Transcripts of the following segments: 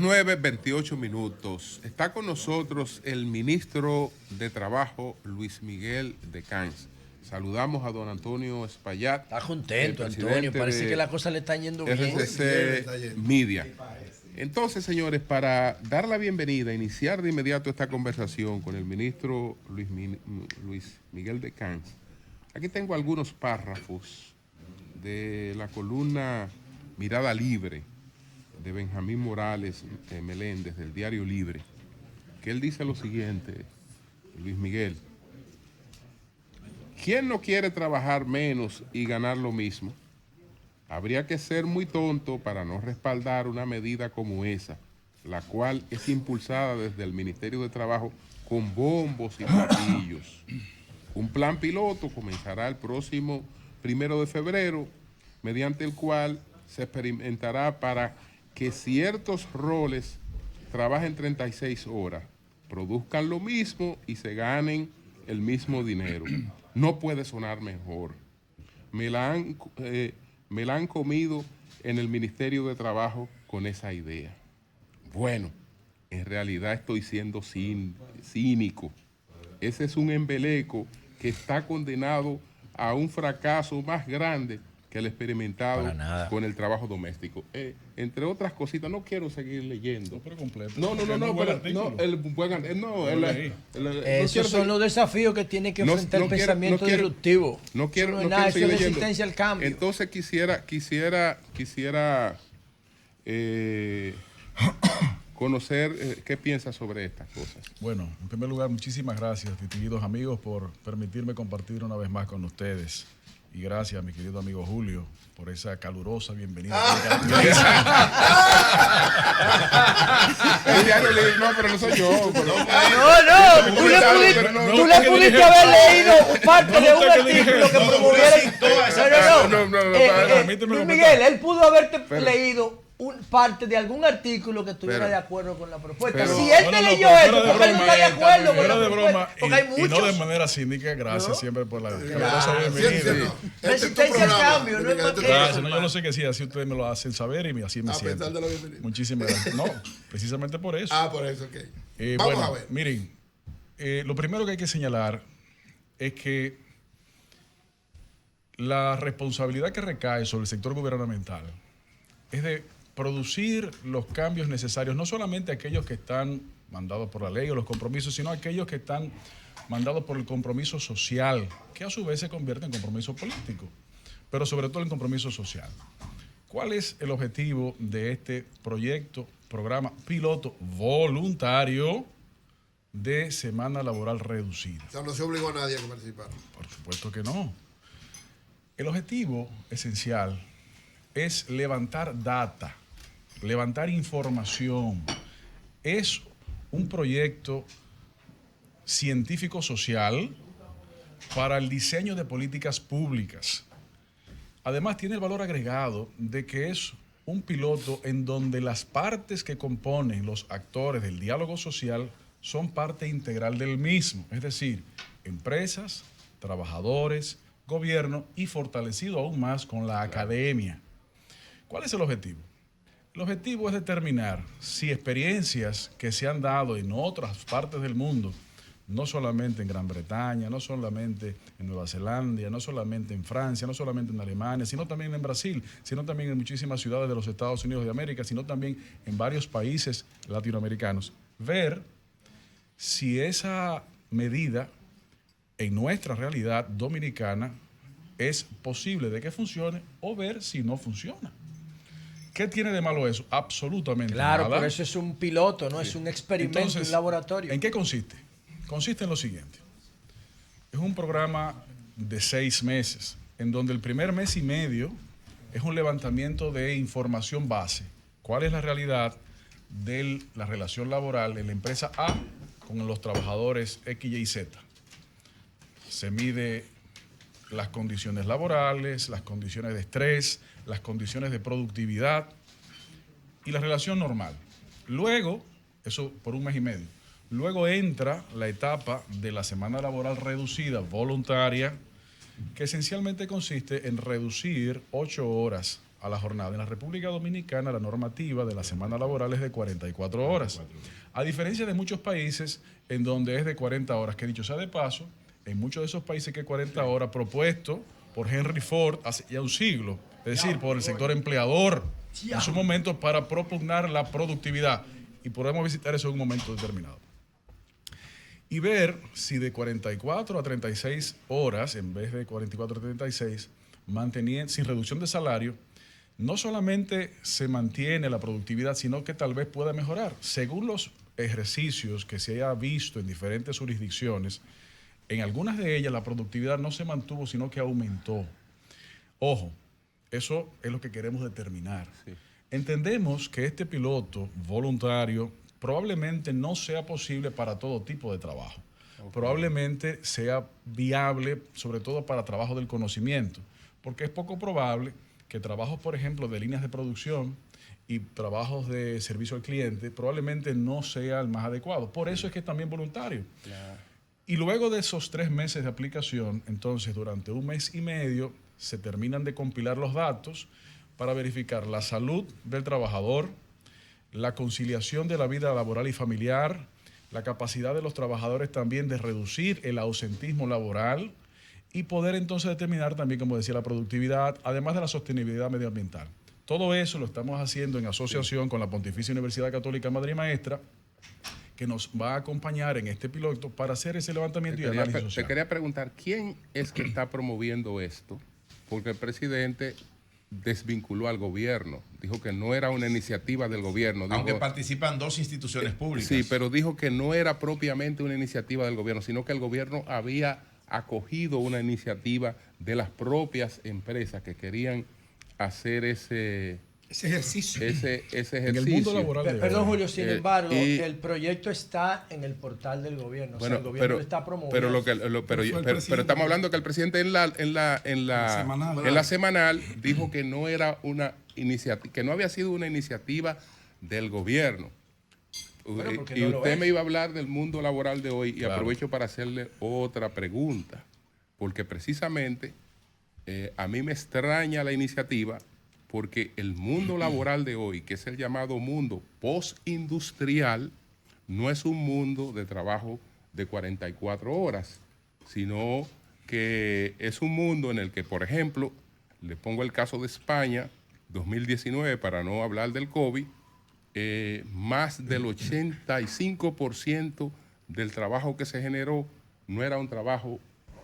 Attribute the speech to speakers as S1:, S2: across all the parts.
S1: 9:28. Está con nosotros el ministro de Trabajo, Luis Miguel de Camps. Saludamos a don Antonio Espaillat.
S2: Está contento, Antonio. Parece que la cosa le está yendo bien.
S1: RCC Media. Entonces, señores, para dar la bienvenida, iniciar de inmediato esta conversación con el ministro Luis Miguel de Camps, aquí tengo algunos párrafos de la columna Mirada Libre de Benjamín Morales Meléndez del Diario Libre, que él dice lo siguiente, Luis Miguel: ¿quién no quiere trabajar menos y ganar lo mismo? Habría que ser muy tonto para no respaldar una medida como esa, la cual es impulsada desde el Ministerio de Trabajo con bombos y platillos. Un plan piloto comenzará el próximo 1 de febrero, mediante el cual se experimentará para que ciertos roles trabajen 36 horas, produzcan lo mismo y se ganen el mismo dinero. No puede sonar mejor. Me la han comido en el Ministerio de Trabajo con esa idea. Bueno, en realidad estoy siendo cínico. Ese es un embeleco que está condenado a un fracaso más grande que el experimentado con el trabajo doméstico. Entre otras cositas, no quiero seguir leyendo.
S2: Esos son los desafíos que tiene que enfrentar el pensamiento disruptivo.
S1: No quiero
S2: seguir leyendo. Resistencia al cambio.
S1: Entonces quisiera conocer qué piensas sobre estas cosas.
S3: Bueno, en primer lugar, muchísimas gracias, distinguidos amigos, por permitirme compartir una vez más con ustedes. Y gracias, mi querido amigo Julio, por esa calurosa bienvenida.
S1: No, pero no soy yo.
S2: Tú le pudiste haber leído parte de un artículo que promoviera. Miguel, él pudo haberte leído parte de algún artículo que estuviera de acuerdo con la propuesta. Si él te leyó eso, ¿por qué no está de acuerdo con la propuesta? Porque hay muchos.
S3: Y no de manera cínica, gracias siempre por la calurosa bienvenida.
S2: Resistencia al cambio, no es más que eso.
S3: Yo no sé qué sí, así ustedes me lo hacen saber y así me siento. Muchísimas gracias. No, precisamente por eso.
S4: Por eso, ok.
S3: Vamos a ver. Miren, lo primero que hay que señalar es que la responsabilidad que recae sobre el sector gubernamental es de producir los cambios necesarios, no solamente aquellos que están mandados por la ley o los compromisos, sino aquellos que están mandados por el compromiso social, que a su vez se convierte en compromiso político, pero sobre todo en compromiso social. ¿Cuál es el objetivo de este proyecto, programa piloto voluntario de semana laboral reducida?
S4: O sea, no se obligó a nadie a participar.
S3: Por supuesto que no. El objetivo esencial es levantar data, levantar información. Es un proyecto científico-social para el diseño de políticas públicas. Además, tiene el valor agregado de que es un piloto en donde las partes que componen los actores del diálogo social son parte integral del mismo, es decir, empresas, trabajadores, gobierno y fortalecido aún más con la academia. ¿Cuál es el objetivo? El objetivo es determinar si experiencias que se han dado en otras partes del mundo, no solamente en Gran Bretaña, no solamente en Nueva Zelanda, no solamente en Francia, no solamente en Alemania, sino también en Brasil, sino también en muchísimas ciudades de los Estados Unidos de América, sino también en varios países latinoamericanos. Ver si esa medida en nuestra realidad dominicana es posible de que funcione o ver si no funciona. ¿Qué tiene de malo eso? Absolutamente
S2: nada.
S3: Claro,
S2: pero eso es un piloto, ¿no? Es un experimento. Entonces, un laboratorio.
S3: ¿En qué consiste? Consiste en lo siguiente. Es un programa de 6 meses, en donde el primer mes y medio es un levantamiento de información base. ¿Cuál es la realidad de la relación laboral de la empresa A con los trabajadores X, Y y Z? Se mide las condiciones laborales, las condiciones de estrés, las condiciones de productividad y la relación normal. Luego, eso por un mes y medio, luego entra la etapa de la semana laboral reducida, voluntaria, que esencialmente consiste en reducir 8 horas a la jornada. En la República Dominicana la normativa de la semana laboral es de 44 horas. A diferencia de muchos países en donde es de 40 horas, que dicho sea de paso, en muchos de esos países que 40 horas propuesto por Henry Ford hace ya un siglo, es decir, por el sector empleador en su momento para propugnar la productividad. Y podemos visitar eso en un momento determinado. Y ver si de 44 a 36 horas, en vez de 44 a 36, sin reducción de salario, no solamente se mantiene la productividad, sino que tal vez pueda mejorar. Según los ejercicios que se haya visto en diferentes jurisdicciones, en algunas de ellas la productividad no se mantuvo, sino que aumentó. Ojo, eso es lo que queremos determinar. Sí. Entendemos que este piloto voluntario probablemente no sea posible para todo tipo de trabajo. Okay. Probablemente sea viable, sobre todo para trabajo del conocimiento, porque es poco probable que trabajos, por ejemplo, de líneas de producción y trabajos de servicio al cliente probablemente no sea el más adecuado. Por eso es que es también voluntario. Yeah. Y luego de esos 3 meses de aplicación, entonces durante 1 mes y medio se terminan de compilar los datos para verificar la salud del trabajador, la conciliación de la vida laboral y familiar, la capacidad de los trabajadores también de reducir el ausentismo laboral y poder entonces determinar también, como decía, la productividad, además de la sostenibilidad medioambiental. Todo eso lo estamos haciendo en asociación con la Pontificia Universidad Católica Madre y Maestra, que nos va a acompañar en este piloto para hacer ese levantamiento y análisis social.
S1: Te quería preguntar, ¿quién es que está promoviendo esto? Porque el presidente desvinculó al gobierno, dijo que no era una iniciativa del gobierno.
S4: Aunque participan 2 instituciones públicas.
S1: Sí, pero dijo que no era propiamente una iniciativa del gobierno, sino que el gobierno había acogido una iniciativa de las propias empresas que querían hacer ese ejercicio.
S3: En el mundo laboral.
S2: Perdón, Julio, sin embargo, el proyecto está en el portal del gobierno.
S1: Bueno,
S2: o sea, el gobierno lo está promoviendo.
S1: Pero estamos hablando que el presidente en la semanal dijo que no era una iniciativa, que no había sido una iniciativa del gobierno. Bueno, y usted me iba a hablar del mundo laboral de hoy y claro, aprovecho para hacerle otra pregunta, porque precisamente a mí me extraña la iniciativa, porque el mundo laboral de hoy, que es el llamado mundo postindustrial, no es un mundo de trabajo de 44 horas, sino que es un mundo en el que, por ejemplo, le pongo el caso de España, 2019, para no hablar del COVID, más del 85% del trabajo que se generó no era un trabajo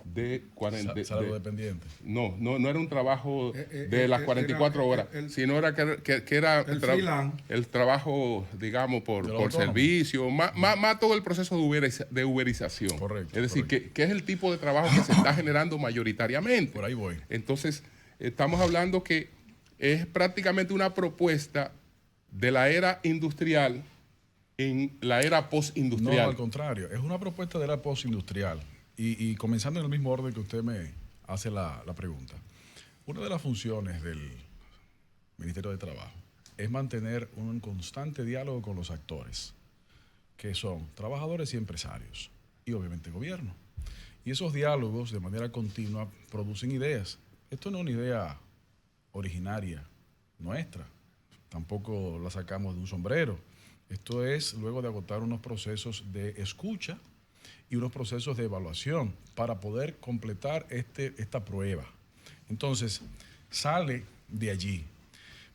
S1: de 40...
S3: Salario dependiente.
S1: No era un trabajo de las 44 horas, sino era que era el trabajo, digamos, por servicio, más todo el proceso de uberización.
S3: Correcto.
S1: Es decir, que es el tipo de trabajo que se está generando mayoritariamente.
S3: Por ahí voy.
S1: Entonces, estamos hablando que es prácticamente una propuesta de la era industrial en la era postindustrial.
S3: No, al contrario, es una propuesta de la postindustrial. Y comenzando en el mismo orden que usted me hace la pregunta. Una de las funciones del Ministerio de Trabajo es mantener un constante diálogo con los actores, que son trabajadores y empresarios, y obviamente gobierno. Y esos diálogos de manera continua producen ideas. Esto no es una idea originaria nuestra, tampoco la sacamos de un sombrero. Esto es luego de agotar unos procesos de escucha y unos procesos de evaluación para poder completar esta prueba. Entonces, sale de allí.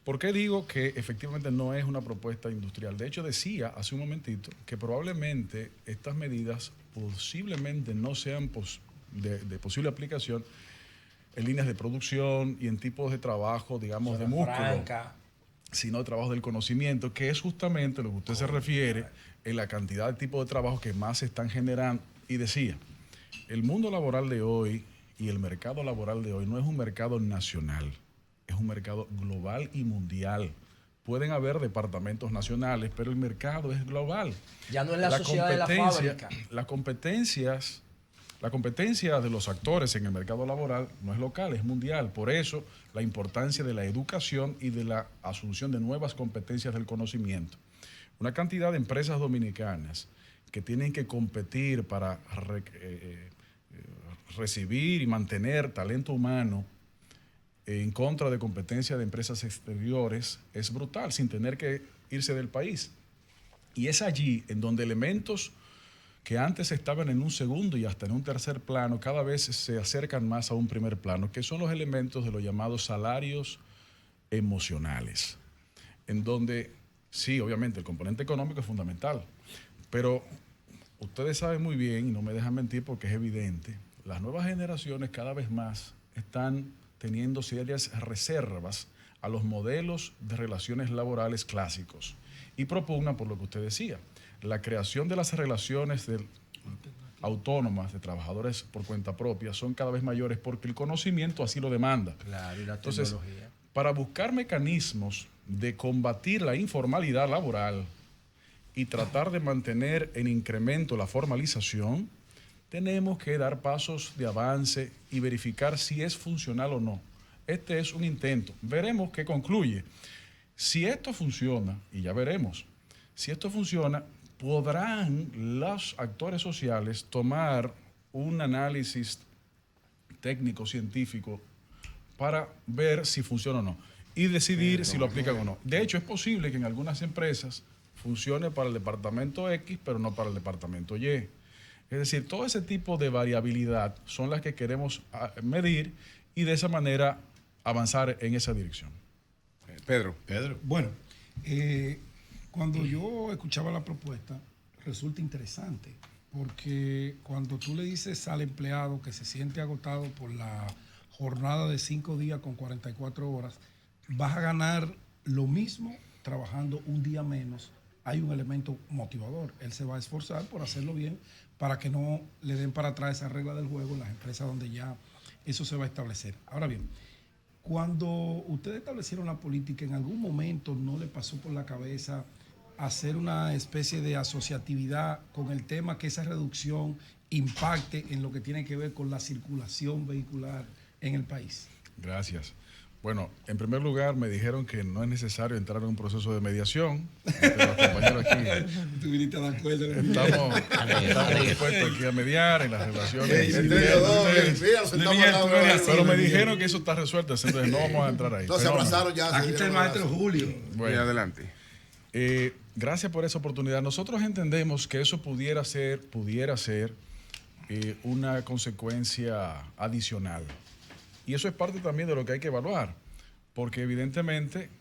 S3: ¿Por qué digo que efectivamente no es una propuesta industrial? De hecho, decía hace un momentito que probablemente estas medidas posiblemente no sean de posible aplicación en líneas de producción y en tipos de trabajo, digamos, de músculo, sino de trabajo del conocimiento, que es justamente lo que usted se refiere en la cantidad de tipos de trabajo que más se están generando. Y decía, el mundo laboral de hoy y el mercado laboral de hoy no es un mercado nacional, es un mercado global y mundial. Pueden haber departamentos nacionales, pero el mercado es global.
S2: Ya no es la sociedad de la fábrica.
S3: La competencia de los actores en el mercado laboral no es local, es mundial. Por eso, la importancia de la educación y de la asunción de nuevas competencias del conocimiento. Una cantidad de empresas dominicanas que tienen que competir para recibir y mantener talento humano en contra de competencia de empresas exteriores es brutal, sin tener que irse del país. Y es allí en donde elementos que antes estaban en un segundo y hasta en un tercer plano, cada vez se acercan más a un primer plano, que son los elementos de los llamados salarios emocionales, en donde sí, obviamente el componente económico es fundamental, pero ustedes saben muy bien, y no me dejan mentir porque es evidente, las nuevas generaciones cada vez más están teniendo serias reservas a los modelos de relaciones laborales clásicos y propugnan, por lo que usted decía, la creación de las relaciones autónomas de trabajadores por cuenta propia son cada vez mayores porque el conocimiento así lo demanda.
S2: Claro, y la
S3: Entonces,
S2: tecnología.
S3: para buscar mecanismos de combatir la informalidad laboral y tratar de mantener en incremento la formalización, tenemos que dar pasos de avance y verificar si es funcional o no. Este es un intento. Veremos qué concluye. Si esto funciona, y ya veremos, si esto funciona, podrán los actores sociales tomar un análisis técnico, científico, para ver si funciona o no y decidir si lo aplican o no. De hecho, es posible que en algunas empresas funcione para el departamento X, pero no para el departamento Y. Es decir, todo ese tipo de variabilidad son las que queremos medir y de esa manera avanzar en esa dirección.
S1: Pedro.
S5: Bueno, cuando yo escuchaba la propuesta, resulta interesante, porque cuando tú le dices al empleado que se siente agotado por la jornada de 5 días con 44 horas, vas a ganar lo mismo trabajando un día menos, hay un elemento motivador. Él se va a esforzar por hacerlo bien para que no le den para atrás esa regla del juego en las empresas donde ya eso se va a establecer. Ahora bien, cuando ustedes establecieron la política, ¿en algún momento no le pasó por la cabeza hacer una especie de asociatividad con el tema que esa reducción impacte en lo que tiene que ver con la circulación vehicular en el país?
S3: Gracias. Bueno, en primer lugar me dijeron que no es necesario entrar en un proceso de mediación. Entre los compañeros aquí.
S5: ¿Tú viniste de acuerdo?
S3: Estamos dispuestos aquí a mediar en las relaciones. Pero me dijeron que eso está resuelto, entonces no vamos a entrar ahí.
S6: No, se abrazaron ya.
S5: Aquí está el maestro Julio.
S3: Bueno,
S1: adelante.
S3: Gracias por esa oportunidad. Nosotros entendemos que eso pudiera ser una consecuencia adicional. Y eso es parte también de lo que hay que evaluar, porque evidentemente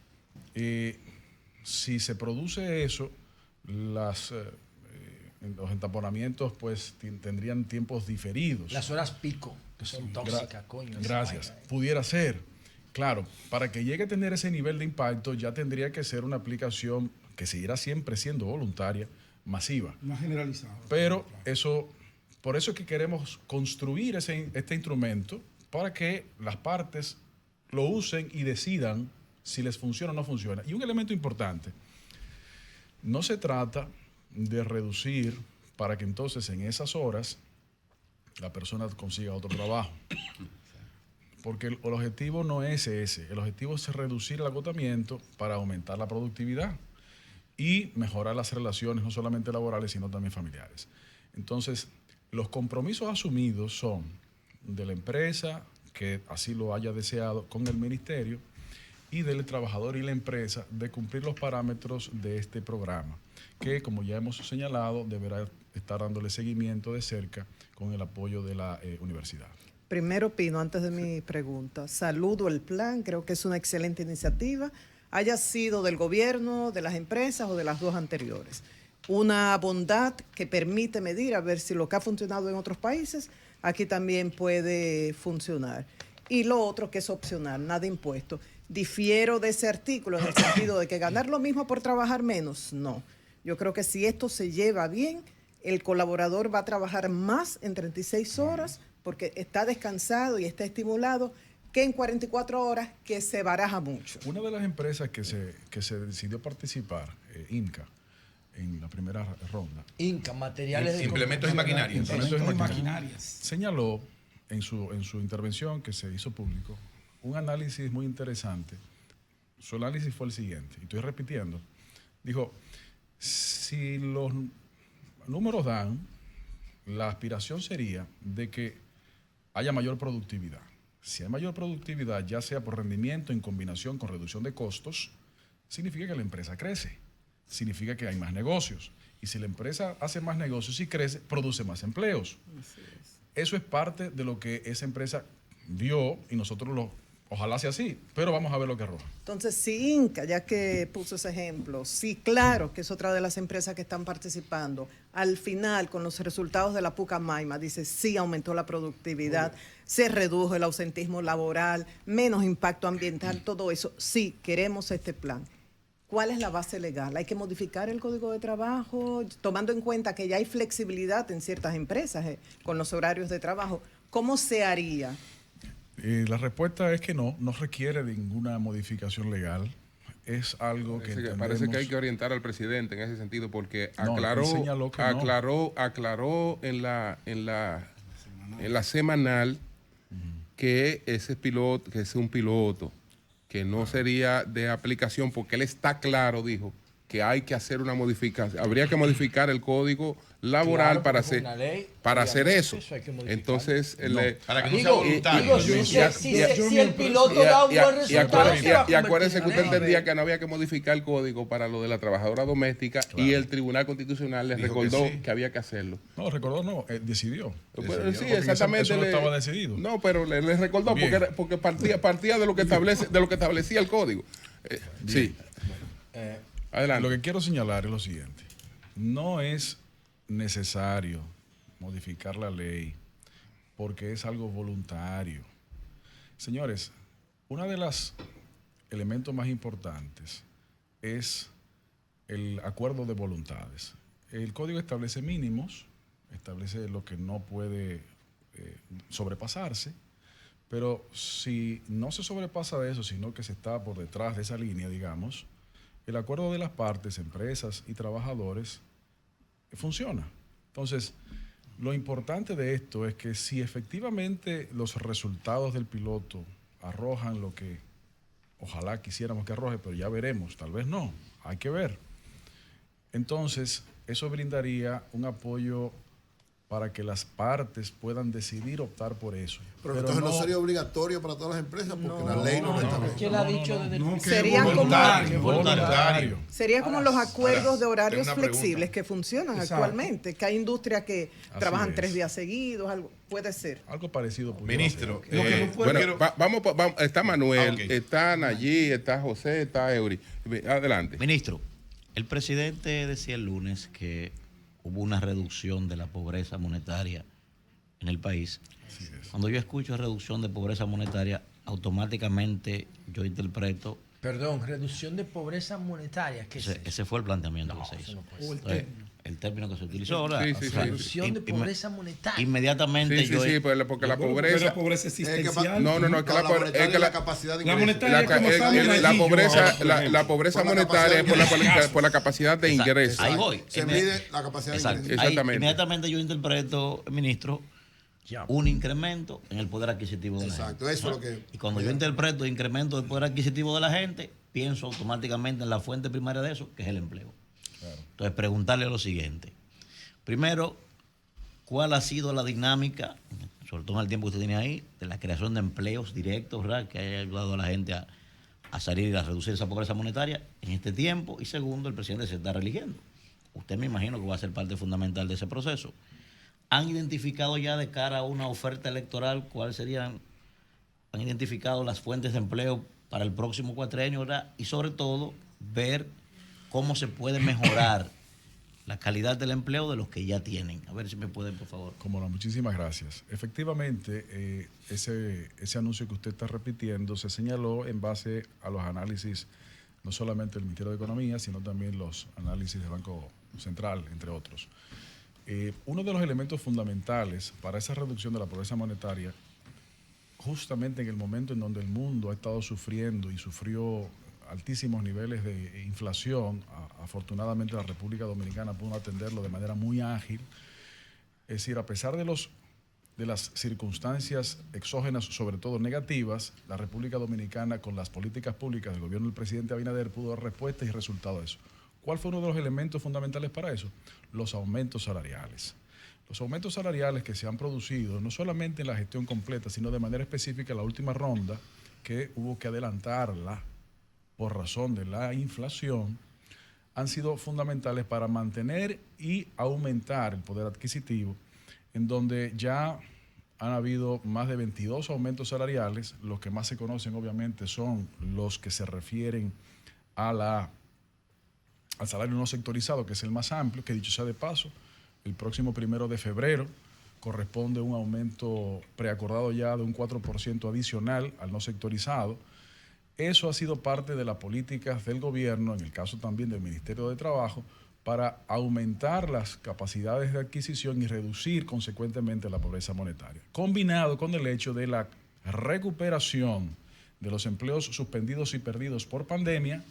S3: si se produce eso, los entaponamientos pues tendrían tiempos diferidos.
S2: Las horas pico, que son tóxicas, coño.
S3: Gracias. Pudiera ser. Claro, para que llegue a tener ese nivel de impacto ya tendría que ser una aplicación que seguirá siempre siendo voluntaria, masiva.
S5: Más generalizado.
S3: Pero por eso es que queremos construir este instrumento para que las partes lo usen y decidan si les funciona o no funciona. Y un elemento importante, no se trata de reducir para que entonces en esas horas la persona consiga otro trabajo. Porque el objetivo no es ese, el objetivo es reducir el agotamiento para aumentar la productividad y mejorar las relaciones no solamente laborales, sino también familiares. Entonces, los compromisos asumidos son de la empresa, que así lo haya deseado, con el ministerio, y del trabajador y la empresa de cumplir los parámetros de este programa, que como ya hemos señalado, deberá estar dándole seguimiento de cerca con el apoyo de la universidad.
S7: Primero, Pino, antes de mi pregunta, saludo el plan, creo que es una excelente iniciativa, haya sido del gobierno, de las empresas o de las dos anteriores. Una bondad que permite medir a ver si lo que ha funcionado en otros países, aquí también puede funcionar. Y lo otro que es opcional, nada impuesto. Difiero de ese artículo en el sentido de que ganar lo mismo por trabajar menos, no. Yo creo que si esto se lleva bien, el colaborador va a trabajar más en 36 horas porque está descansado y está estimulado que en 44 horas, que se baraja mucho.
S3: Una de las empresas que se decidió participar, INCA, en la primera ronda.
S2: INCA, materiales de
S4: implementos y maquinarias.
S3: Implementos y maquinarias. Señaló en su intervención que se hizo público un análisis muy interesante. Su análisis fue el siguiente, y estoy repitiendo. Dijo, si los números dan, la aspiración sería de que haya mayor productividad. Si hay mayor productividad, ya sea por rendimiento en combinación con reducción de costos, significa que la empresa crece, significa que hay más negocios. Y si la empresa hace más negocios y crece, produce más empleos. Eso es parte de lo que esa empresa vio y nosotros ojalá sea así, pero vamos a ver lo que arroja.
S7: Entonces, si Inca, ya que puso ese ejemplo, sí, claro, que es otra de las empresas que están participando, al final, con los resultados de la Pucamaima, dice, sí aumentó la productividad, se redujo el ausentismo laboral, menos impacto ambiental, todo eso, sí, queremos este plan. ¿Cuál es la base legal? ¿Hay que modificar el Código de Trabajo, tomando en cuenta que ya hay flexibilidad en ciertas empresas con los horarios de trabajo? ¿Cómo se haría?
S3: La respuesta es que no requiere ninguna modificación legal. Es algo que
S1: parece que hay que orientar al presidente en ese sentido porque aclaró en la semanal que ese piloto, que es un piloto, que no sería de aplicación porque él está claro, dijo, que hay que hacer una modificación, habría que modificar el código laboral para hacer eso. Entonces,
S4: para que no sea voluntario.
S2: Si el piloto da un buen resultado,
S1: y acuérdense que usted entendía que no había que modificar el código para lo de la trabajadora doméstica, y el Tribunal Constitucional le recordó que había que hacerlo.
S3: No, recordó no, decidió.
S1: Sí, exactamente.
S3: Eso no estaba decidido.
S1: No, pero le recordó porque partía de lo que establecía el código. Sí. Adelante.
S3: Lo que quiero señalar es lo siguiente. No es necesario modificar la ley porque es algo voluntario. Señores, uno de los elementos más importantes es el acuerdo de voluntades. El código establece mínimos, establece lo que no puede sobrepasarse, pero si no se sobrepasa de eso, sino que se está por detrás de esa línea, digamos, el acuerdo de las partes, empresas y trabajadores, funciona. Entonces, lo importante de esto es que si efectivamente los resultados del piloto arrojan lo que ojalá quisiéramos que arroje, pero ya veremos, tal vez no, hay que ver. Entonces, eso brindaría un apoyo para que las partes puedan decidir optar por eso.
S6: Pero entonces no sería obligatorio para todas las empresas porque la ley no lo establece.
S2: ¿Quién ha dicho desde el
S7: Sería como los acuerdos de horarios flexibles que funcionan actualmente, que hay industrias que trabajan 3 días seguidos, algo puede ser.
S3: Algo parecido.
S4: Ministro,
S1: vamos, está Manuel, está Nayí, está José, está Eury. Adelante.
S8: Ministro, el presidente decía el lunes que hubo una reducción de la pobreza monetaria en el país. Cuando yo escucho reducción de pobreza monetaria, automáticamente yo interpreto...
S2: Perdón, reducción de pobreza monetaria.
S8: Ese fue el planteamiento que se hizo. Entonces, el término que se utilizó ahora.
S2: Reducción de pobreza monetaria.
S8: Inmediatamente
S1: porque la pobreza...
S5: la pobreza existencial.
S6: Es que la capacidad de
S5: la monetaria
S1: la pobreza monetaria es por la capacidad de ingreso.
S8: Ahí voy.
S6: Se mide la capacidad de ingreso.
S1: Exactamente.
S8: Inmediatamente yo interpreto, ministro, un incremento en el poder adquisitivo de la gente.
S6: Exacto, eso es lo que...
S8: Y cuando yo interpreto incremento del poder adquisitivo de la gente, pienso automáticamente en la fuente primaria de eso, que es el empleo. Claro. Entonces, preguntarle lo siguiente. Primero, ¿cuál ha sido la dinámica, sobre todo en el tiempo que usted tiene ahí, de la creación de empleos directos, ¿verdad?, que haya ayudado a la gente a salir y a reducir esa pobreza monetaria en este tiempo? Y segundo, el presidente se está reeligiendo. Usted me imagino que va a ser parte fundamental de ese proceso. ¿Han identificado ya de cara a una oferta electoral cuáles serían, han identificado las fuentes de empleo para el próximo cuatrienio, ¿verdad? Y sobre todo, ver cómo se puede mejorar la calidad del empleo de los que ya tienen? A ver si me pueden, por favor.
S3: Cómo no, muchísimas gracias. Efectivamente, ese anuncio que usted está repitiendo se señaló en base a los análisis, no solamente del Ministerio de Economía, sino también los análisis del Banco Central, entre otros. Uno de los elementos fundamentales para esa reducción de la pobreza monetaria, justamente en el momento en donde el mundo ha estado sufriendo y sufrió altísimos niveles de inflación, afortunadamente la República Dominicana pudo atenderlo de manera muy ágil. Es decir, a pesar de las circunstancias exógenas, sobre todo negativas, la República Dominicana, con las políticas públicas del gobierno del presidente Abinader, pudo dar respuesta y resultado a eso. ¿Cuál fue uno de los elementos fundamentales para eso? Los aumentos salariales. Los aumentos salariales que se han producido, no solamente en la gestión completa, sino de manera específica en la última ronda, que hubo que adelantarla por razón de la inflación, han sido fundamentales para mantener y aumentar el poder adquisitivo, en donde ya han habido más de 22 aumentos salariales. Los que más se conocen obviamente son los que se refieren al salario no sectorizado, que es el más amplio, que dicho sea de paso, el próximo 1 de febrero corresponde un aumento preacordado ya de un 4% adicional al no sectorizado. Eso ha sido parte de las políticas del gobierno, en el caso también del Ministerio de Trabajo, para aumentar las capacidades de adquisición y reducir consecuentemente la pobreza monetaria, combinado con el hecho de la recuperación de los empleos suspendidos y perdidos por pandemia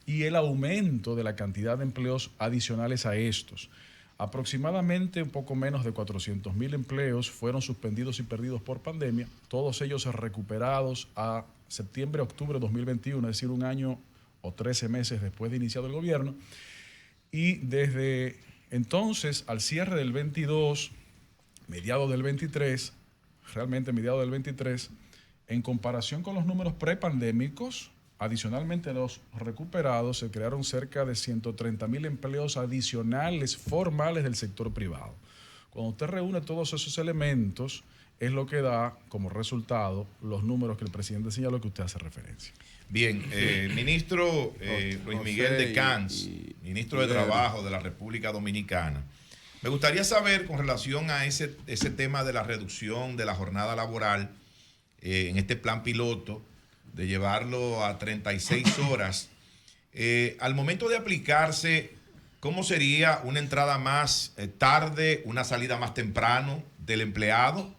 S3: y el aumento de la cantidad de empleos adicionales a estos. Aproximadamente un poco menos de 400,000 empleos fueron suspendidos y perdidos por pandemia, todos ellos recuperados a septiembre-octubre de 2021, es decir, un año o 13 meses después de iniciado el gobierno. Y desde entonces, al cierre del 22, mediados del 23, realmente mediados del 23, en comparación con los números prepandémicos, adicionalmente a los recuperados, se crearon cerca de 130,000 empleos adicionales formales del sector privado. Cuando usted reúne todos esos elementos, es lo que da como resultado los números que el presidente señaló que usted hace referencia.
S4: Bien, ministro Luis Miguel de Camps, ministro de Trabajo de la República Dominicana. Me gustaría saber con relación a ese tema de la reducción de la jornada laboral en este plan piloto, de llevarlo a 36 horas. Al momento de aplicarse, ¿cómo sería una entrada más tarde, una salida más temprano del empleado?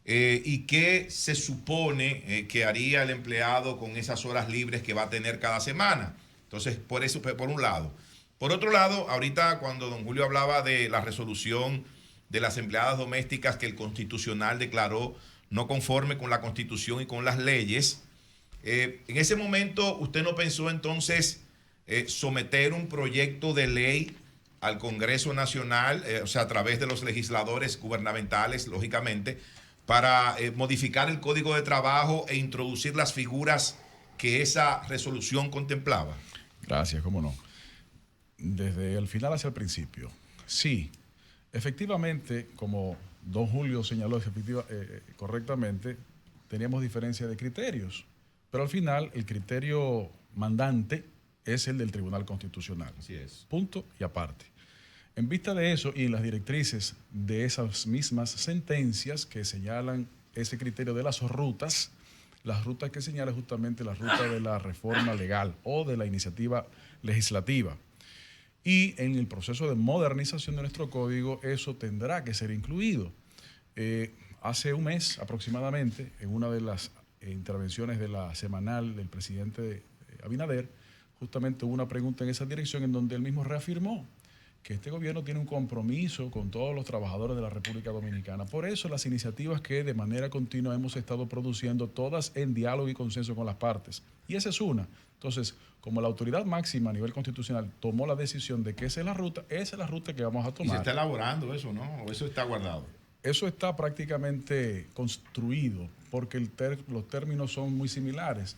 S4: ¿Y qué se supone que haría el empleado con esas horas libres que va a tener cada semana? Entonces, por eso, por un lado. Por otro lado, ahorita cuando don Julio hablaba de la resolución de las empleadas domésticas que el Constitucional declaró no conforme con la Constitución y con las leyes, en ese momento usted no pensó entonces someter un proyecto de ley al Congreso Nacional, o sea, a través de los legisladores gubernamentales, lógicamente, para modificar el Código de Trabajo e introducir las figuras que esa resolución contemplaba.
S3: Gracias, cómo no. Desde el final hacia el principio. Sí, efectivamente, como don Julio señaló correctamente, teníamos diferencia de criterios, pero al final el criterio mandante es el del Tribunal Constitucional.
S4: Así es.
S3: Punto y aparte. En vista de eso y en las directrices de esas mismas sentencias que señalan ese criterio de las rutas que señala justamente la ruta de la reforma legal o de la iniciativa legislativa. Y en el proceso de modernización de nuestro código eso tendrá que ser incluido. Hace un mes aproximadamente, en una de las intervenciones de la semanal del presidente Abinader, justamente hubo una pregunta en esa dirección en donde él mismo reafirmó que este gobierno tiene un compromiso con todos los trabajadores de la República Dominicana. Por eso las iniciativas que de manera continua hemos estado produciendo, todas en diálogo y consenso con las partes. Y esa es una. Entonces, como la autoridad máxima a nivel constitucional tomó la decisión de que esa es la ruta que vamos a tomar.
S4: ¿Y se está elaborando eso, no? ¿O eso está guardado?
S3: Eso está prácticamente construido porque los términos son muy similares.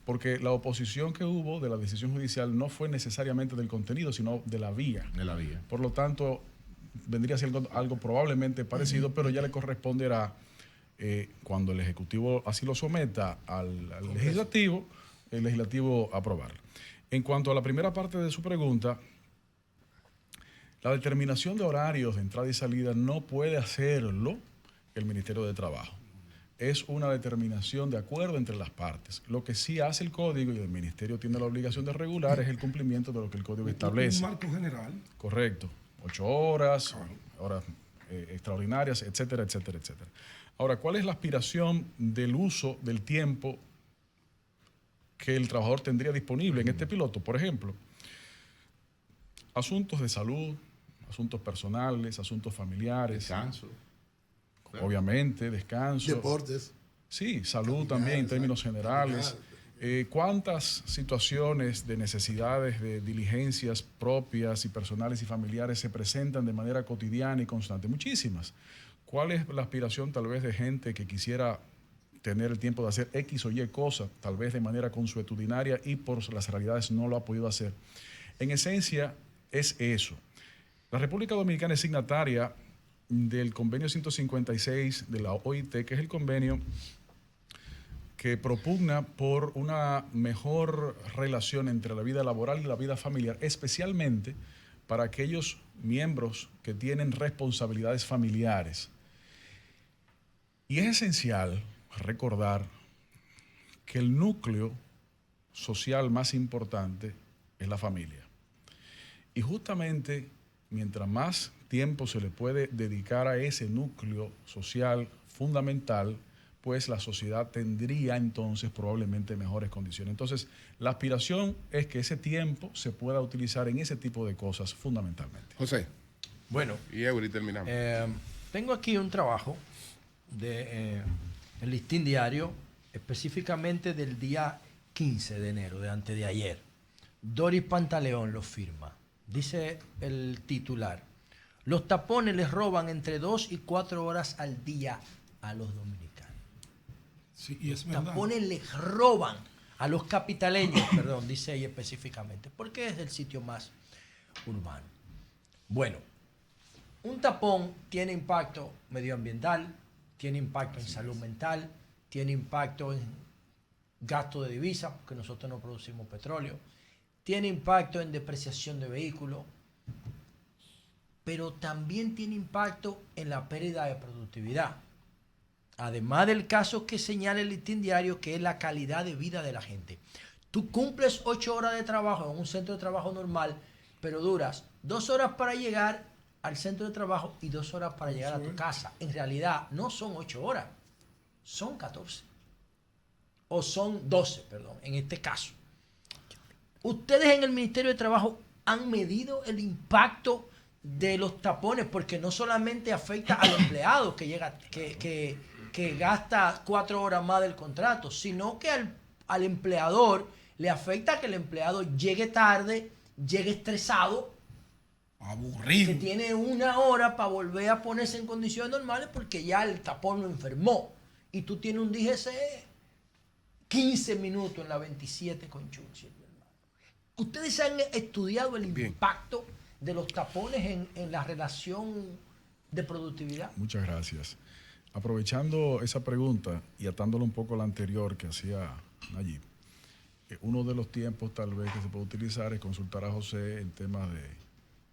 S3: Porque la oposición que hubo de la decisión judicial no fue necesariamente del contenido, sino de la vía.
S4: De la vía.
S3: Por lo tanto, vendría siendo algo probablemente parecido, pero ya le corresponderá, cuando el Ejecutivo así lo someta al Legislativo, el Legislativo aprobarlo. En cuanto a la primera parte de su pregunta, la determinación de horarios de entrada y salida no puede hacerlo el Ministerio de Trabajo. Es una determinación de acuerdo entre las partes. Lo que sí hace el código y el ministerio tiene la obligación de regular es el cumplimiento de lo que el código establece.
S5: Un marco general.
S3: Correcto. 8 horas, horas extraordinarias, etcétera, etcétera, etcétera. Ahora, ¿cuál es la aspiración del uso del tiempo que el trabajador tendría disponible en este piloto? Por ejemplo, asuntos de salud, asuntos personales, asuntos familiares.
S4: Descanso.
S3: Obviamente, descanso.
S6: Deportes.
S3: Sí, salud también en términos generales. ¿Cuántas situaciones de necesidades, de diligencias propias y personales y familiares se presentan de manera cotidiana y constante? Muchísimas. ¿Cuál es la aspiración tal vez de gente que quisiera tener el tiempo de hacer X o Y cosas, tal vez de manera consuetudinaria y por las realidades no lo ha podido hacer? En esencia es eso. La República Dominicana es signataria del convenio 156 de la OIT, que es el convenio que propugna por una mejor relación entre la vida laboral y la vida familiar, especialmente para aquellos miembros que tienen responsabilidades familiares. Y es esencial recordar que el núcleo social más importante es la familia. Y justamente mientras más tiempo se le puede dedicar a ese núcleo social fundamental, pues la sociedad tendría entonces probablemente mejores condiciones. Entonces, la aspiración es que ese tiempo se pueda utilizar en ese tipo de cosas fundamentalmente.
S1: José.
S2: Bueno.
S1: Y Eury, terminamos.
S2: Tengo aquí un trabajo de el Listín Diario, específicamente del día 15 de enero, de antes de ayer. Doris Pantaleón lo firma. Dice el titular: los tapones les roban entre 2 y 4 horas al día a los dominicanos.
S5: Sí, y es
S2: los
S5: verdad.
S2: tapones les roban a los capitaleños, perdón, dice ella específicamente, porque es el sitio más urbano. Bueno, un tapón tiene impacto medioambiental, tiene impacto en salud mental, tiene impacto en gasto de divisas, porque nosotros no producimos petróleo, tiene impacto en depreciación de vehículos, pero también tiene impacto en la pérdida de productividad. Además del caso que señala el Listín Diario, que es la calidad de vida de la gente. Tú cumples 8 horas de trabajo en un centro de trabajo normal, pero duras 2 horas para llegar al centro de trabajo y 2 horas para llegar a tu casa. En realidad no son 8 horas, son 14. O son 12, perdón, en este caso. Ustedes en el Ministerio de Trabajo han medido el impacto de los tapones, porque no solamente afecta al empleado que llega, que gasta 4 horas más del contrato, sino que al empleador le afecta que el empleado llegue tarde, llegue estresado,
S5: aburrido,
S2: que tiene 1 hora para volver a ponerse en condiciones normales porque ya el tapón lo enfermó y tú tienes un DGC 15 minutos en la 27 con Churchill. ¿Ustedes han estudiado el impacto de los tapones en la relación de productividad?
S3: Muchas gracias. Aprovechando esa pregunta y atándolo un poco a la anterior que hacía Nayib, uno de los tiempos tal vez que se puede utilizar es consultar a José en temas de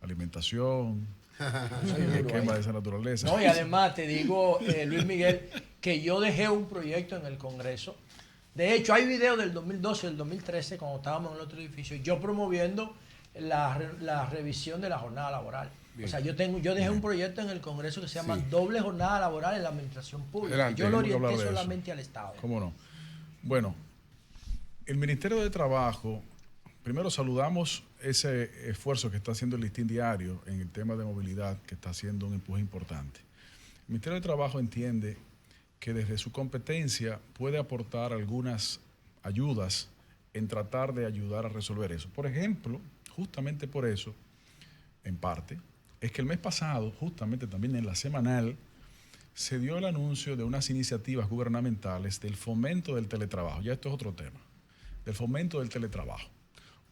S3: alimentación, esquema de esa naturaleza.
S2: No, y además te digo, Luis Miguel, que yo dejé un proyecto en el Congreso. De hecho, hay videos del 2012 y del 2013, cuando estábamos en el otro edificio, yo promoviendo la revisión de la jornada laboral. Bien. O sea, yo dejé un proyecto en el Congreso que se llama Doble Jornada Laboral en la Administración Pública.
S1: Adelante,
S2: yo lo orienté solamente al Estado.
S3: ¿Cómo no? Bueno, el Ministerio de Trabajo, primero saludamos ese esfuerzo que está haciendo el Listín Diario en el tema de movilidad, que está haciendo un empuje importante. El Ministerio de Trabajo entiende que desde su competencia puede aportar algunas ayudas en tratar de ayudar a resolver eso. Por ejemplo, justamente por eso, en parte, es que el mes pasado, justamente también en la semanal, se dio el anuncio de unas iniciativas gubernamentales del fomento del teletrabajo. Ya esto es otro tema, del fomento del teletrabajo.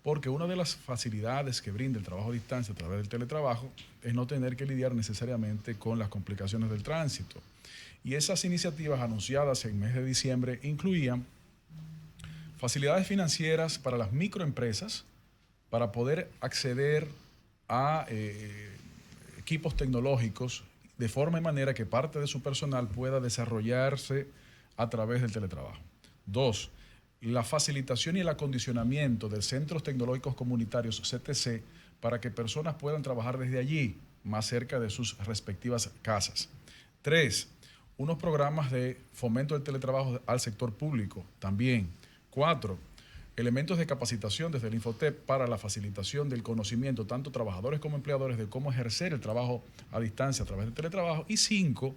S3: Porque una de las facilidades que brinda el trabajo a distancia a través del teletrabajo es no tener que lidiar necesariamente con las complicaciones del tránsito. Y esas iniciativas anunciadas en el mes de diciembre incluían facilidades financieras para las microempresas para poder acceder a equipos tecnológicos de forma y manera que parte de su personal pueda desarrollarse a través del teletrabajo. 2, la facilitación y el acondicionamiento de centros tecnológicos comunitarios, CTC, para que personas puedan trabajar desde allí, más cerca de sus respectivas casas. 3, unos programas de fomento del teletrabajo al sector público también. 4, elementos de capacitación desde el Infotep para la facilitación del conocimiento, tanto trabajadores como empleadores, de cómo ejercer el trabajo a distancia a través del teletrabajo. Y 5,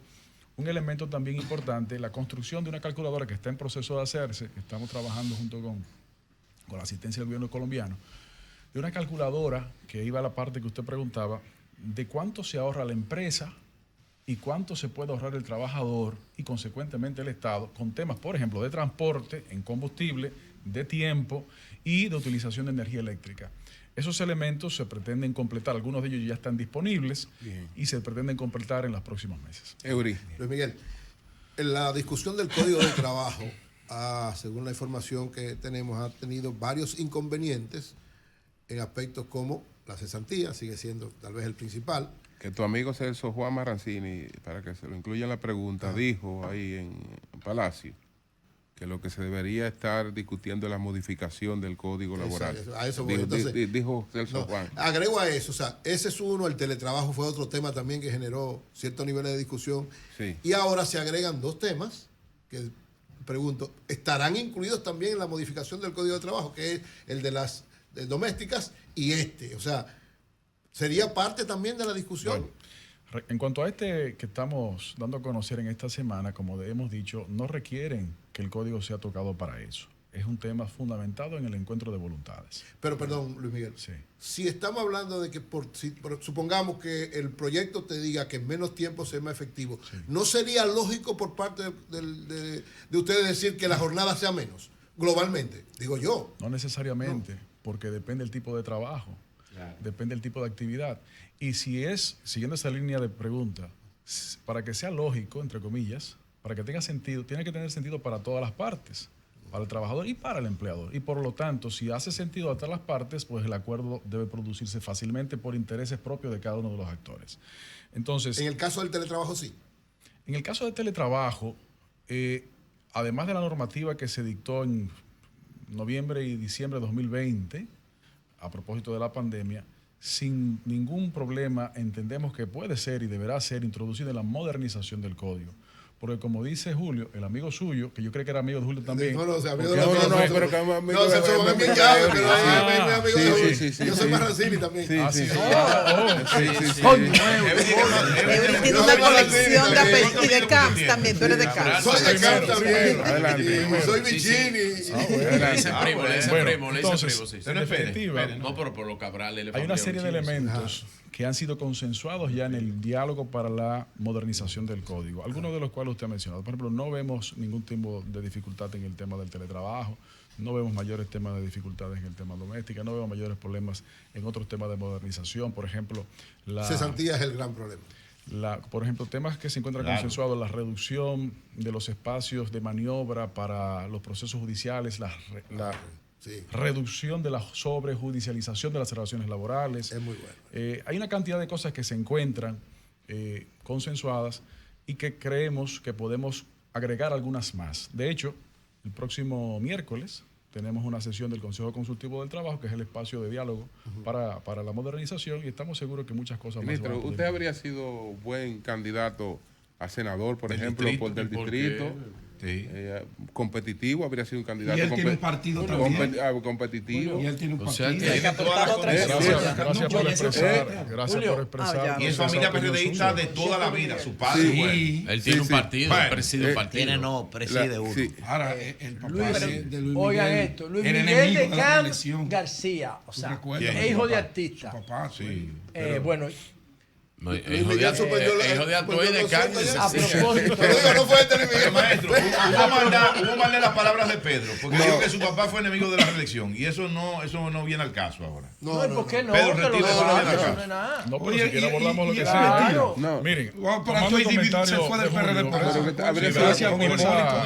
S3: un elemento también importante, la construcción de una calculadora que está en proceso de hacerse, que estamos trabajando junto con la asistencia del gobierno colombiano, de una calculadora que iba a la parte que usted preguntaba, de cuánto se ahorra la empresa y cuánto se puede ahorrar el trabajador y consecuentemente el Estado con temas, por ejemplo, de transporte, en combustible, de tiempo y de utilización de energía eléctrica. Esos elementos se pretenden completar, algunos de ellos ya están disponibles. Bien. Y se pretenden completar en los próximos meses.
S6: Luis Miguel, en la discusión del Código de Trabajo, según la información que tenemos, ha tenido varios inconvenientes en aspectos como la cesantía, sigue siendo tal vez el principal.
S1: Que tu amigo Celso Juan Marancini, para que se lo incluya en la pregunta, dijo ahí en Palacio que lo que se debería estar discutiendo es la modificación del Código Laboral.
S6: A eso voy. Entonces,
S1: dijo Celso Juan.
S6: Agrego a eso, o sea, ese es uno, el teletrabajo fue otro tema también que generó ciertos niveles de discusión. Sí. Y ahora se agregan dos temas que, pregunto, ¿estarán incluidos también en la modificación del Código de Trabajo, que es el de las domésticas y o sea, sería parte también de la discusión?
S3: Bueno, en cuanto a que estamos dando a conocer en esta semana, como hemos dicho, no requieren que el código sea tocado para eso. Es un tema fundamentado en el encuentro de voluntades.
S6: Pero perdón, Luis Miguel,
S3: sí.
S6: Si estamos hablando de que supongamos que el proyecto te diga que en menos tiempo sea más efectivo, sí. ¿No sería lógico por parte de ustedes decir que la jornada sea menos, globalmente? Digo yo.
S3: No necesariamente, porque depende del tipo de trabajo. Claro. Depende del tipo de actividad. Y si es, siguiendo esa línea de pregunta, para que sea lógico, entre comillas, para que tenga sentido, tiene que tener sentido para todas las partes, para el trabajador y para el empleador. Y por lo tanto, si hace sentido a todas las partes, pues el acuerdo debe producirse fácilmente por intereses propios de cada uno de los actores. Entonces,
S6: en el caso del teletrabajo, sí.
S3: En el caso del teletrabajo, además de la normativa que se dictó en noviembre y diciembre de 2020, a propósito de la pandemia, sin ningún problema entendemos que puede ser y deberá ser introducida la modernización del código. Porque como dice Julio, el amigo suyo, que yo creo que era amigo de Julio también.
S6: No, pero que amigo de Julio. Yo soy Marancini también.
S7: Tiene una colección de apellidos y de Camps también. Tú eres de Camps.
S6: Soy de Camps también. Soy Vicini.
S9: Le dice primo.
S3: En definitiva,
S9: no, pero por los Cabrales.
S3: Hay una serie de elementos que han sido consensuados ya en el diálogo para la modernización del código, algunos de los cuales usted ha mencionado. Por ejemplo, no vemos ningún tipo de dificultad en el tema del teletrabajo, no vemos mayores temas de dificultades en el tema doméstico, no vemos mayores problemas en otros temas de modernización. Por ejemplo, la
S6: cesantía es el gran problema.
S3: Por ejemplo, temas que se encuentran consensuados, la reducción de los espacios de maniobra para los procesos judiciales, reducción de la sobrejudicialización de las relaciones laborales.
S6: Es muy bueno.
S3: Hay una cantidad de cosas que se encuentran consensuadas y que creemos que podemos agregar algunas más. De hecho, el próximo miércoles tenemos una sesión del Consejo Consultivo del Trabajo, que es el espacio de diálogo para la modernización, y estamos seguros que muchas cosas
S1: Ministro,
S3: más. Ministro,
S1: ¿usted habría sido buen candidato a senador, por ejemplo, del distrito? Sí. Competitivo, habría sido un candidato.
S5: Y él tiene un partido también.
S1: Competitivo.
S5: Y él tiene un partido.
S9: O sea, que tiene todas las
S3: Gracias por expresar. Gracias por expresar.
S4: Y es familia periodista de toda la vida. Su padre.
S9: Sí. Él tiene un partido, él preside un partido.
S8: Preside uno.
S5: Ahora, el papá de Luis Miguel.
S2: Oigan esto, Luis Miguel de Camps García, o sea, es hijo de artista.
S5: Su papá, sí.
S2: Bueno,
S9: hijo de Atuey de Cáceres.
S2: A propósito.
S6: No fue este Luis Miguel.
S4: Maestro, hubo mal de las palabras de Pedro, porque dijo que su papá fue enemigo de la reelección, y eso no viene al caso ahora.
S2: No, ¿por qué no?
S4: Pedro retira esa palabra del caso.
S3: No, pero si quiere abordamos lo que sea. Miren,
S5: tomando el comentario
S6: fue del PRD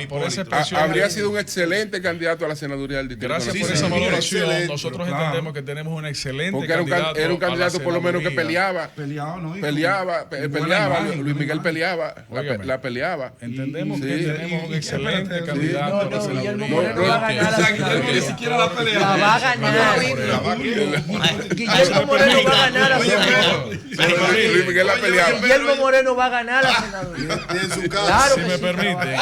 S6: por
S5: eso.
S1: Habría sido un excelente candidato a la senaduría del distrito.
S3: Gracias por esa valoración. Nosotros entendemos que tenemos un excelente candidato.
S1: Era un candidato por lo menos que peleaba. Peleaba, Luis Miguel peleaba, la peleaba.
S3: Entendemos que tenemos un excelente candidato.
S2: No, Guillermo Moreno va a ganar.
S5: Ni siquiera la pelea.
S2: La va a ganar. Guillermo Moreno va a ganar la senaduría.
S1: Luis Miguel la peleaba.
S2: Guillermo Moreno va a ganar la senaduría.
S6: En su casa.
S2: Claro
S3: si
S2: que
S3: me
S2: sí.
S3: permite.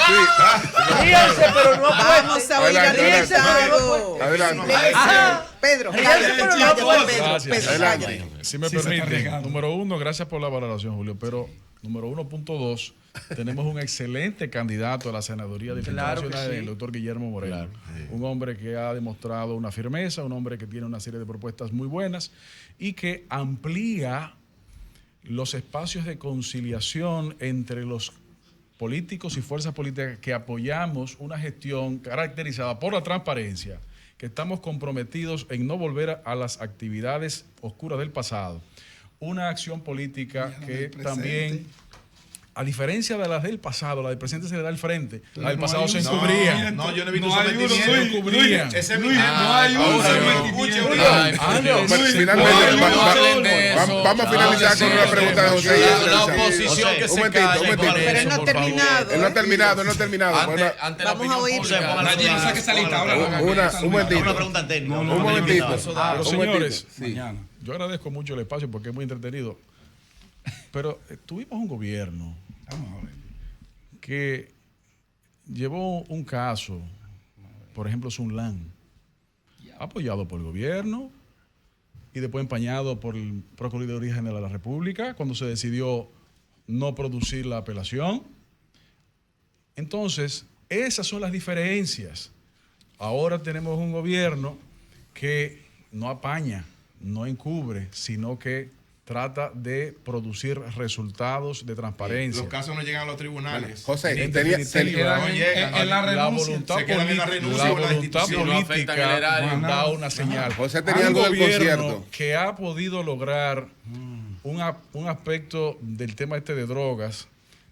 S2: Ríense, pero no
S7: Vamos a oír
S2: Ríense, pero no
S1: Adelante.
S7: Pedro,
S3: Si me permite, número uno, gracias por la valoración, Julio, pero Número 1.2, tenemos un excelente candidato a la senaduría del
S2: Claro que
S3: Nacional,
S2: sí.
S3: el doctor Guillermo Moreno. Un hombre que ha demostrado una firmeza, un hombre que tiene una serie de propuestas muy buenas y que amplía los espacios de conciliación entre los políticos y fuerzas políticas que apoyamos una gestión caracterizada por la transparencia, que estamos comprometidos en no volver a las actividades oscuras del pasado. Una acción política que también, a diferencia de las del pasado, la del presente se le da al frente. La del pasado se encubría.
S4: No, yo no he visto
S3: sometimiento.
S4: sometimiento.
S3: Se encubrían.
S4: Ese
S5: no hay un sometimiento.
S1: Vamos a finalizar con una pregunta de José.
S9: La oposición que se calle por
S7: Pero él no
S9: eso,
S7: ha
S9: por favor.
S7: terminado.
S1: Él no ha terminado, él no ha terminado.
S9: Ante la
S7: Vamos a
S9: opinión
S7: oír.
S9: pública.
S5: Nadie no saque esa lista ahora.
S1: Un momentito.
S8: Una pregunta técnica.
S1: Un momentito.
S3: Pero, señores,
S5: Mañana.
S3: yo agradezco mucho el espacio porque es muy entretenido. Pero tuvimos un gobierno
S5: Vamos a ver.
S3: que llevó un caso, por ejemplo, Sunlan, apoyado por el gobierno y después empañado por el Procuraduría General de la República cuando se decidió no producir la apelación. Entonces, esas son las diferencias. Ahora tenemos un gobierno que no apaña, no encubre, sino que trata de producir resultados de transparencia.
S4: Los casos no llegan a los tribunales.
S1: José,
S3: En
S1: tenía,
S3: definitiva,
S4: no llegan.
S5: En la
S3: la
S5: renuncia.
S3: voluntad
S4: Se quedan en la renuncia
S3: la
S4: o la
S3: voluntad
S4: institución.
S9: No afectan el
S3: política
S9: erario.
S3: da una señal.
S1: José tenía
S3: Un
S1: algo del
S3: gobierno
S1: concierto.
S3: que ha podido lograr un aspecto del tema este de drogas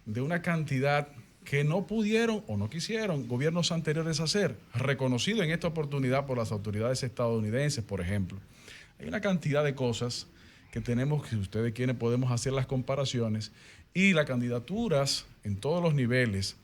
S3: de una cantidad que no pudieron o no quisieron gobiernos anteriores hacer, reconocido en esta oportunidad por las autoridades estadounidenses, por ejemplo. Hay una cantidad de cosas que tenemos, que ustedes quieren, podemos hacer las comparaciones, y las candidaturas en todos los niveles,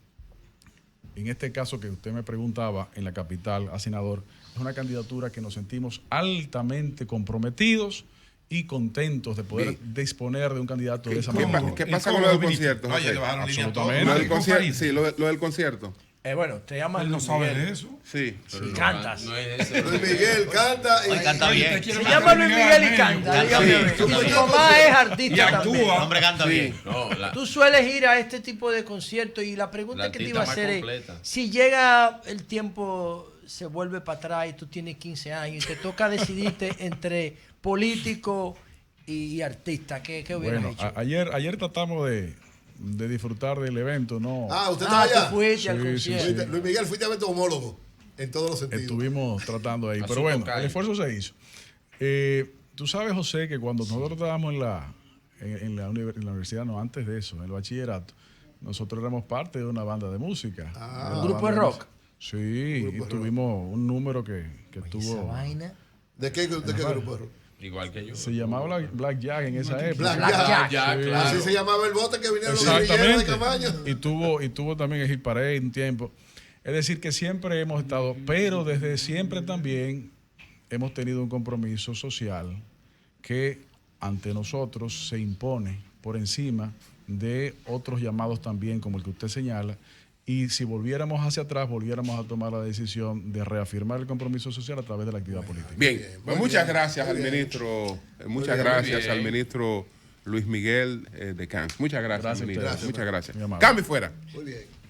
S3: en este caso que usted me preguntaba, en la capital a senador, es una candidatura que nos sentimos altamente comprometidos y contentos de poder disponer de un candidato de esa manera.
S1: ¿Qué pasa con lo del concierto?
S4: No, ya le bajaron línea a todo.
S3: Absolutamente.
S1: Lo del concierto, sí, lo del concierto.
S2: Bueno, te llamas
S5: Él no
S2: Luis
S5: sabe
S2: Miguel.
S5: de eso.
S1: Sí.
S2: Y cantas.
S9: No es ese.
S6: Luis Miguel canta.
S8: Hoy canta bien.
S2: Se llama Luis Miguel y canta. Dígame.
S8: Sí.
S2: Tu mamá es artista
S5: Y
S2: también.
S5: actúa.
S8: El hombre canta bien.
S9: No,
S2: Tú sueles ir a este tipo de conciertos y la pregunta
S9: La
S2: que te iba a
S9: artista
S2: hacer
S9: más
S2: es,
S9: completa.
S2: si llega el tiempo, se vuelve para atrás y tú tienes 15 años y te toca decidirte entre político y artista, ¿qué hubieras
S3: Bueno,
S2: hecho?
S3: ayer tratamos de disfrutar del evento, ¿no?
S6: ¿Usted estaba
S2: tú
S6: allá?
S2: fuiste al
S3: Sí,
S2: concierto.
S3: sí,
S6: Luis Miguel, fuiste a ver tu homólogo en todos los sentidos.
S3: Estuvimos tratando ahí.
S9: A
S3: Pero
S9: su
S3: bueno,
S9: tocayo.
S3: el esfuerzo se hizo. Tú sabes, José, que cuando nosotros estábamos en la universidad, no, antes de eso, en el bachillerato, nosotros éramos parte de una banda de música. Era
S2: ¿Un
S3: una
S2: grupo
S3: banda
S2: de rock?
S3: Sí, y tuvimos un número que
S2: Esa
S3: tuvo...
S2: vaina.
S6: ¿De qué grupo de rock?
S9: Igual que yo.
S3: Se llamaba Black Jack en esa época.
S6: Black Jack.
S9: Ya,
S3: Sí.
S9: claro.
S6: Así se llamaba el bote que vinieron los guerrilleros de Camaño.
S3: Y tuvo también el Hit Parade un tiempo. Es decir, que siempre hemos estado, pero desde siempre también hemos tenido un compromiso social que ante nosotros se impone por encima de otros llamados también, como el que usted señala. Y si volviéramos hacia atrás, volviéramos a tomar la decisión de reafirmar el compromiso social a través de la actividad política.
S1: Bien, pues muchas gracias al ministro, muchas gracias al ministro Luis Miguel de Camps. Muchas gracias,
S3: Gracias a
S1: ministro.
S3: ustedes.
S1: Muchas gracias.
S3: Muy amable.
S1: Cambio fuera.
S6: Muy bien.